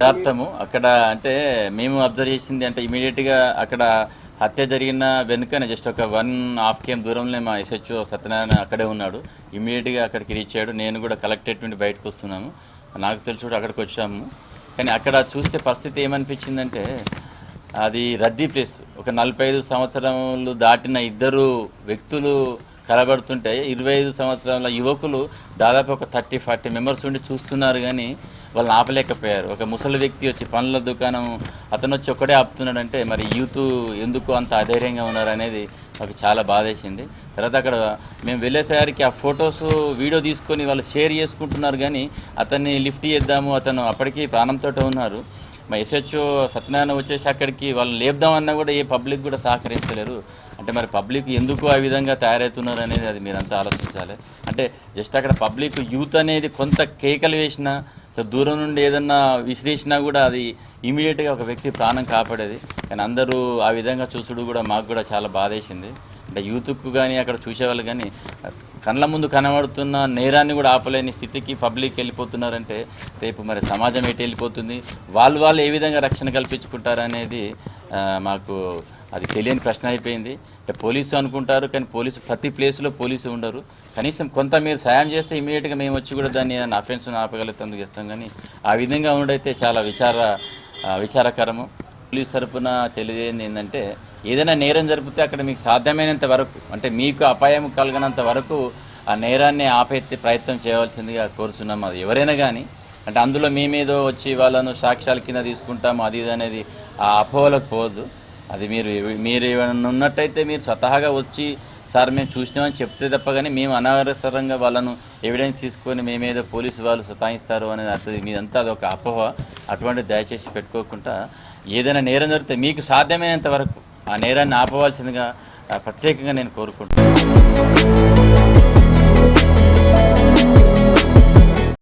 యథార్థము అక్కడ అంటే మేము అబ్జర్వ్ చేసింది అంటే ఇమీడియట్గా అక్కడ హత్య జరిగిన వెనుకనే జస్ట్ ఒక 1.5 km దూరంలో మా ఎస్హెచ్ఓ సత్యనారాయణ అక్కడే ఉన్నాడు. ఇమీడియట్గా అక్కడికి రీచ్ అయ్యాడు. నేను కూడా కలెక్టరేట్ నుండి బయటకు వస్తున్నాను. నాకు తెలుసు అక్కడికి వచ్చాము. కానీ అక్కడ చూస్తే పరిస్థితి ఏమనిపించిందంటే అది రద్దీ ప్లేస్. ఒక 45 సంవత్సరాలు దాటిన ఇద్దరు వ్యక్తులు కలబడుతుంటే 25 సంవత్సరాల యువకులు దాదాపు ఒక 30-40 మెంబర్స్ ఉండి చూస్తున్నారు. కానీ వాళ్ళని ఆపలేకపోయారు. ఒక ముసలి వ్యక్తి వచ్చి పండ్ల దుకాణం అతను వచ్చి ఒక్కడే ఆపుతున్నాడంటే మరి యూత్ ఎందుకు అంత అధైర్యంగా ఉన్నారు అనేది నాకు చాలా బాధేసింది. తర్వాత అక్కడ మేము వెళ్ళేసరికి ఆ ఫొటోస్ వీడియో తీసుకొని వాళ్ళు షేర్ చేసుకుంటున్నారు. కానీ అతన్ని లిఫ్ట్ చేద్దాము, అతను అప్పటికీ ప్రాణంతో ఉన్నారు. మా ఎస్హెచ్ఓ సత్యనారాయణ వచ్చేసి అక్కడికి వాళ్ళని లేపుదామన్నా కూడా ఏ పబ్లిక్ కూడా సహకరిస్తలేరు. అంటే మరి పబ్లిక్ ఎందుకు ఆ విధంగా తయారవుతున్నారు అనేది అది మీరంతా ఆలోచించాలి. అంటే జస్ట్ అక్కడ పబ్లిక్ యూత్ అనేది కొంత కేకలు వేసినా దూరం నుండి ఏదన్నా విసిరేసినా కూడా అది ఇమీడియట్గా ఒక వ్యక్తి ప్రాణం కాపాడేది. కానీ అందరూ ఆ విధంగా చూసుడు కూడా మాకు కూడా చాలా బాధేసింది. అంటే యూత్కు కానీ అక్కడ చూసేవాళ్ళు కానీ కళ్ళ ముందు కనబడుతున్న నేరాన్ని కూడా ఆపలేని స్థితికి పబ్లిక్ వెళ్ళిపోతున్నారంటే రేపు మరి సమాజం ఎటు వెళ్ళిపోతుంది, వాళ్ళు ఏ విధంగా రక్షణ కల్పించుకుంటారనేది మాకు అది తెలియని ప్రశ్న అయిపోయింది. అంటే పోలీసు అనుకుంటారు కానీ పోలీసు ప్రతి ప్లేస్లో పోలీసు ఉండరు. కనీసం కొంత మీరు సాయం చేస్తే ఇమీడియట్గా మేము వచ్చి కూడా దాన్ని ఏదైనా అఫెన్స్ను ఆపగలుగుతాం చేస్తాం. కానీ ఆ విధంగా ఉండైతే చాలా విచారకరము. పోలీసు తరపున తెలియజేయండి ఏంటంటే ఏదైనా నేరం జరిపితే అక్కడ మీకు సాధ్యమైనంత వరకు అంటే మీకు అపాయం కలగనంత వరకు ఆ నేరాన్ని ఆపే ప్రయత్నం చేయవలసిందిగా కోరుచున్నాము. అది ఎవరైనా కానీ అంటే అందులో మేమేదో వచ్చి వాళ్ళను సాక్ష్యాల కింద తీసుకుంటాము అది ఇది అనేది ఆ అపోహలకు పోవద్దు. అది మీరు ఏమైనా ఉన్నట్టయితే మీరు స్వతహాగా వచ్చి సార్ మేము చూసినామని చెప్తే తప్ప కానీ మేము అనవసరంగా వాళ్ళను ఎవిడెన్స్ తీసుకొని మేమేదో పోలీసు వాళ్ళు సతాయిస్తారు అనేది అర్థం మీదంతా అదొక అపోహ. అటువంటి దయచేసి పెట్టుకోకుండా ఏదైనా నేరం జరిగితే మీకు సాధ్యమైనంత వరకు ఆ నేరాన్ని ఆపవలసిందిగా ప్రత్యేకంగా నేను కోరుకుంటున్నాను.